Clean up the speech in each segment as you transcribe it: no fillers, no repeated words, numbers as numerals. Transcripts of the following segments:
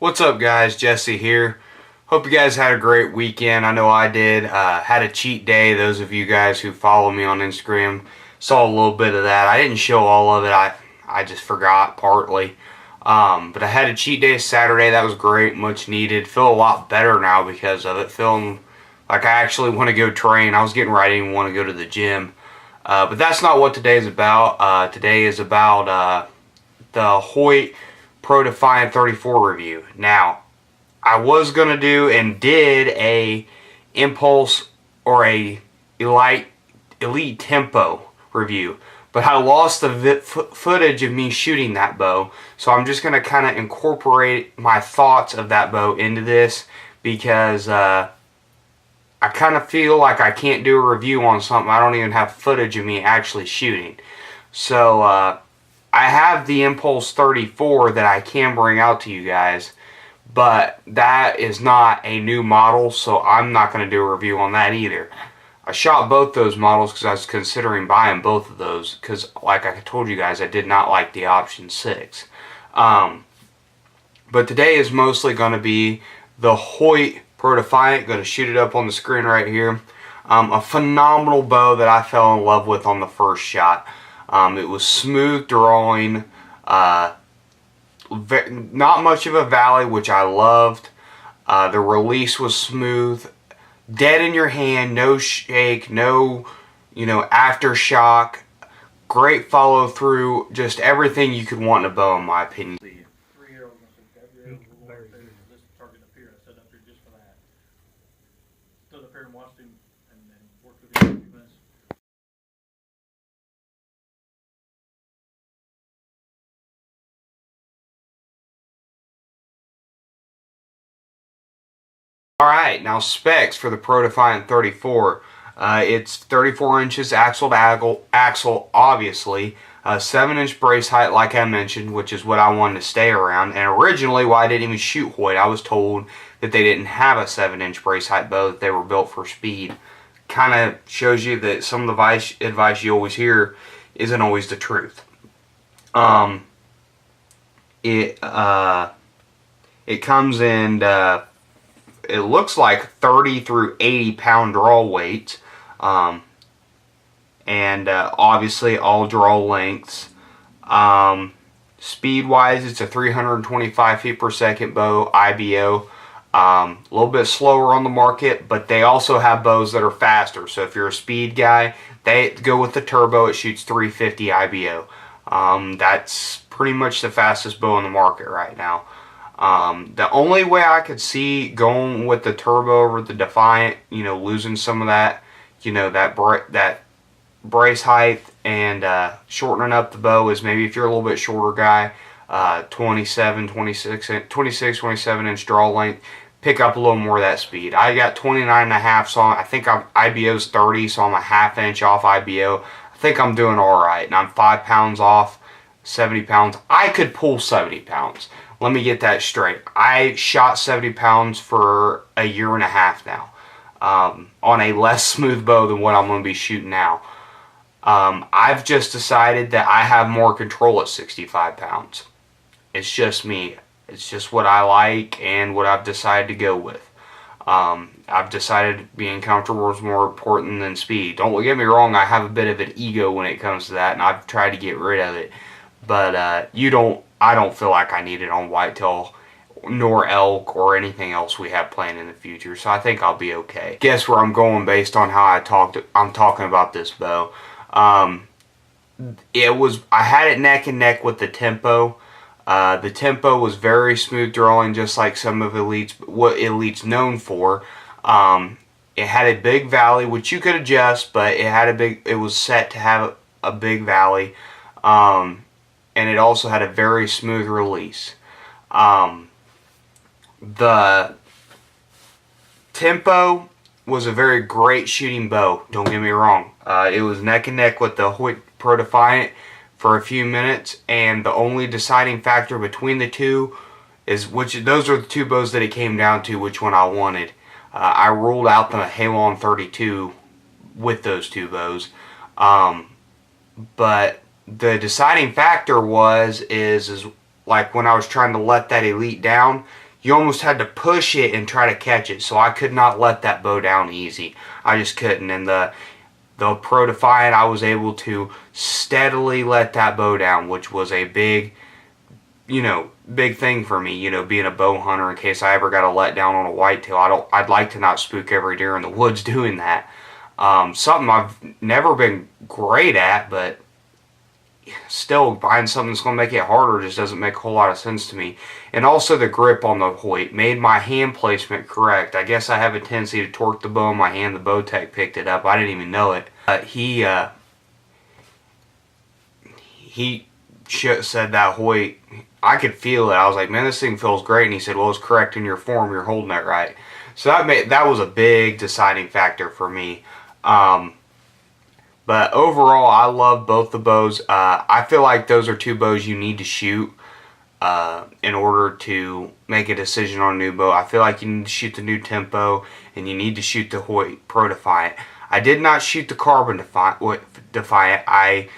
What's up, guys? Jesse here. Hope you guys had a great weekend. I know I did. Had a cheat day. Those of you guys who follow me on Instagram saw a little bit of that. I didn't show all of it. I just forgot partly. But I had a cheat day Saturday. That was great. Much needed. Feel a lot better now because of it. Feeling like I actually want to go train. I was getting ready and want to go to the gym. But that's not what today is about. Today is about the Hoyt Pro Defiant 34 review. Now, I was going to do and did a Impulse or a Elite Tempo review, but I lost the footage of me shooting that bow, so I'm just going to kind of incorporate my thoughts of that bow into this because I kind of feel like I can't do a review on something I don't even have footage of me actually shooting. So I have the Impulse 34 that I can bring out to you guys, but that is not a new model, so I'm not going to do a review on that either. I shot both those models because I was considering buying both of those because, like I told you guys, I did not like the Option 6. But today is mostly going to be the Hoyt Pro Defiant. Going to shoot it up on the screen right here. A phenomenal bow that I fell in love with on the first shot. It was smooth drawing, not much of a valley, which I loved. The release was smooth, dead in your hand, no shake, no, aftershock. Great follow through, just everything you could want in a bow, in my opinion. Alright, now specs for the Pro Defiant 34. It's 34 inches axle to axle, obviously. 7-inch brace height, like I mentioned, which is what I wanted to stay around. And originally, why I didn't even shoot Hoyt, I was told that they didn't have a 7-inch brace height bow, that they were built for speed. Kind of shows you that some of the advice you always hear isn't always the truth. It comes in... it looks like 30 through 80 pound draw weight, and obviously all draw lengths. Speed wise, it's a 325 feet per second bow, IBO. A little bit slower on the market, but they also have bows that are faster. So if you're a speed guy, they go with the turbo. It shoots 350 IBO. That's pretty much the fastest bow on the market right now. The only way I could see going with the turbo over the Defiant, losing some of that, that brace height and shortening up the bow is maybe if you're a little bit shorter guy, 27 inch draw length, pick up a little more of that speed. I got 29.5, so I think IBO's 30, so I'm a ½ inch off IBO. I think I'm doing alright, and I'm 5 pounds off 70 pounds. I could pull 70 pounds. Let me get that straight. I shot 70 pounds for a year and a half now, on a less smooth bow than what I'm going to be shooting now. I've just decided that I have more control at 65 pounds. It's just me. It's just what I like and what I've decided to go with. I've decided being comfortable is more important than speed. Don't get me wrong, I have a bit of an ego when it comes to that, and I've tried to get rid of it. But I don't feel like I need it on whitetail nor elk or anything else we have planned in the future, so I think I'll be okay. Guess where I'm going based on how I'm talking about this bow. I had it neck and neck with the Tempo. The Tempo was very smooth drawing, just like some of what Elite's known for. It had a big valley, which you could adjust, but it was set to have a big valley. And it also had a very smooth release. The Tempo was a very great shooting bow, don't get me wrong. It was neck and neck with the Hoyt Pro Defiant for a few minutes, and the only deciding factor between the two is those are the two bows that it came down to, which one I wanted. I ruled out the Halon 32 with those two bows. But the deciding factor is like when I was trying to let that Elite down, you almost had to push it and try to catch it. So I could not let that bow down easy. I just couldn't. And the Pro Defiant, I was able to steadily let that bow down, which was a big thing for me, being a bow hunter. In case I ever got a letdown on a whitetail, I'd like to not spook every deer in the woods doing that. Something I've never been great at, but still, buying something that's going to make it harder just doesn't make a whole lot of sense to me. And also the grip on the Hoyt made my hand placement correct. I guess I have a tendency to torque the bow in my hand. The bow tech picked it up. I didn't even know it. He said that Hoyt, I could feel it. I was like, man, this thing feels great. And he said, well, it's correct in your form. You're holding it right. So that was a big deciding factor for me. But overall, I love both the bows. I feel like those are two bows you need to shoot in order to make a decision on a new bow. I feel like you need to shoot the new Tempo, and you need to shoot the Hoyt Pro Defiant. I did not shoot the Carbon Defiant. I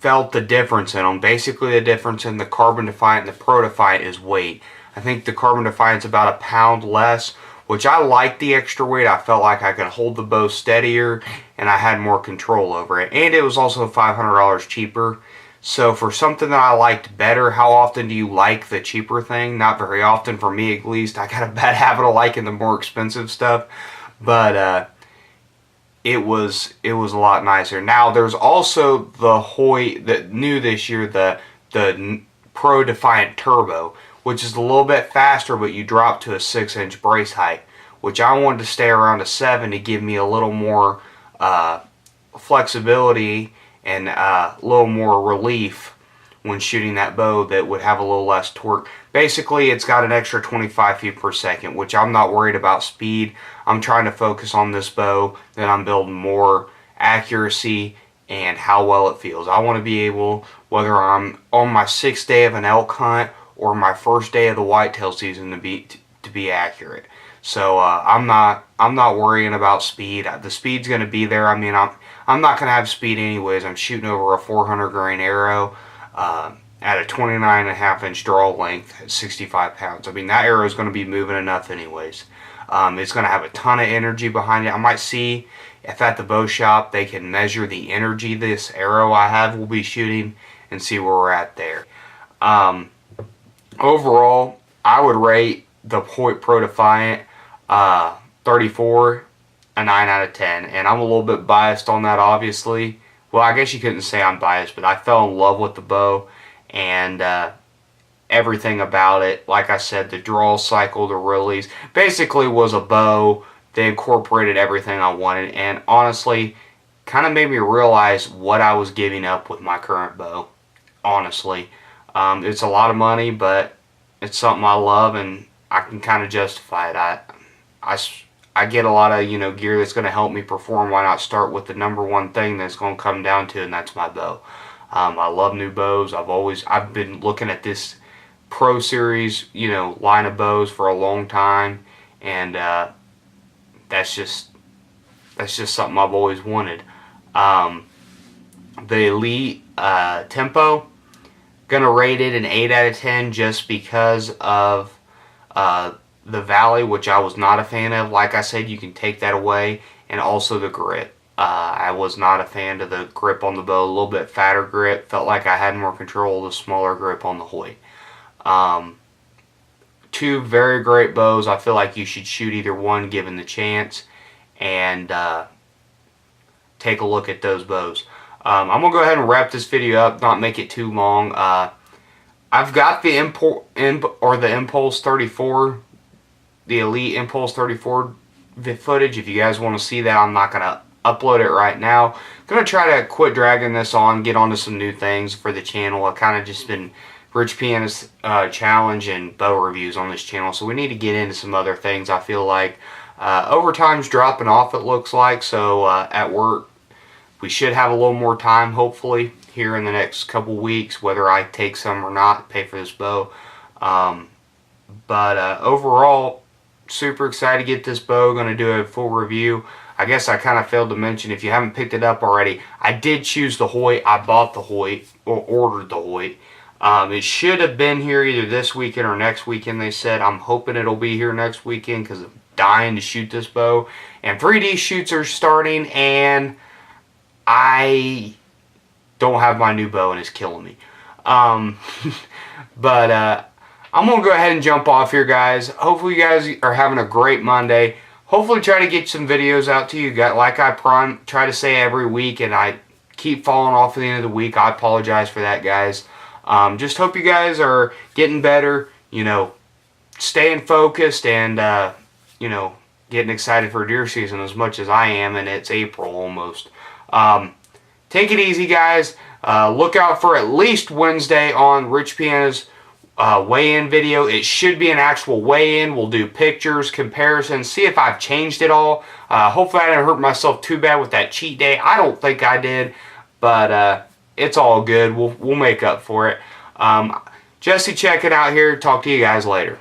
felt the difference in them. Basically, the difference in the Carbon Defiant and the Pro Defiant is weight. I think the Carbon Defiant's about a pound less, which I like the extra weight. I felt like I could hold the bow steadier and I had more control over it. And it was also $500 cheaper. So for something that I liked better, how often do you like the cheaper thing? Not very often, for me at least. I got a bad habit of liking the more expensive stuff. But it was a lot nicer. Now there's also the Hoyt that new this year, the Pro Defiant Turbo, which is a little bit faster, but you drop to a 6-inch brace height, which I wanted to stay around a 7 to give me a little more flexibility and a little more relief when shooting that bow that would have a little less torque. Basically, it's got an extra 25 feet per second, which I'm not worried about speed. I'm trying to focus on this bow that I'm building more accuracy and how well it feels. I want to be able, whether I'm on my 6th day of an elk hunt or my first day of the whitetail season, to be accurate. So I'm not worrying about speed. The speed's going to be there. I mean, I'm not going to have speed anyways. I'm shooting over a 400 grain arrow at a 29.5-inch draw length at 65 pounds. I mean, that arrow is going to be moving enough anyways. It's going to have a ton of energy behind it. I might see if at the bow shop they can measure the energy this arrow I have will be shooting and see where we're at there. Overall, I would rate the Hoyt Pro Defiant 34 a 9 out of 10. And I'm a little bit biased on that, obviously. Well, I guess you couldn't say I'm biased, but I fell in love with the bow and everything about it. Like I said, the draw cycle, the release, basically was a bow that incorporated everything I wanted, and honestly, kind of made me realize what I was giving up with my current bow. Honestly, it's a lot of money, but it's something I love, and I can kind of justify it. I get a lot of gear that's going to help me perform. Why not start with the number one thing that's going to come down to, and that's my bow. I love new bows. I've been looking at this Pro Series line of bows for a long time, and that's just something I've always wanted. The Elite Tempo, gonna rate it an 8 out of 10 just because of the Valley, which I was not a fan of. Like I said, you can take that away, and also the grip. I was not a fan of the grip on the bow. A little bit fatter grip. Felt like I had more control of the smaller grip on the Hoyt. Two very great bows. I feel like you should shoot either one given the chance, and take a look at those bows. I'm going to go ahead and wrap this video up, not make it too long. I've got the Impulse 34, the Elite Impulse 34 footage. If you guys want to see that, I'm not going to upload it right now. I'm going to try to quit dragging this on, get onto some new things for the channel. I've kind of just been Rich Pianist challenge and bow reviews on this channel, so we need to get into some other things. I feel like overtime's dropping off, it looks like, so at work we should have a little more time, hopefully, here in the next couple weeks, whether I take some or not, pay for this bow. But overall, super excited to get this bow. Going to do a full review. I guess I kind of failed to mention, if you haven't picked it up already, I did choose the Hoyt. I bought the Hoyt, or ordered the Hoyt. It should have been here either this weekend or next weekend, they said. I'm hoping it'll be here next weekend because I'm dying to shoot this bow. And 3D shoots are starting, and I don't have my new bow, and it's killing me. But I'm going to go ahead and jump off here, guys. Hopefully you guys are having a great Monday. Hopefully try to get some videos out to you. Like I try to say every week, and I keep falling off at the end of the week. I apologize for that, guys. Just hope you guys are getting better, you know, staying focused, and, you know, getting excited for deer season as much as I am, and it's April almost. Take it easy, guys. Look out for at least Wednesday on Rich Piana's weigh-in video. It should be an actual weigh-in. We'll do pictures, comparisons, see if I've changed it all. Hopefully I didn't hurt myself too bad with that cheat day. I don't think I did, but it's all good. We'll make up for it. Jesse checking out here. Talk to you guys later.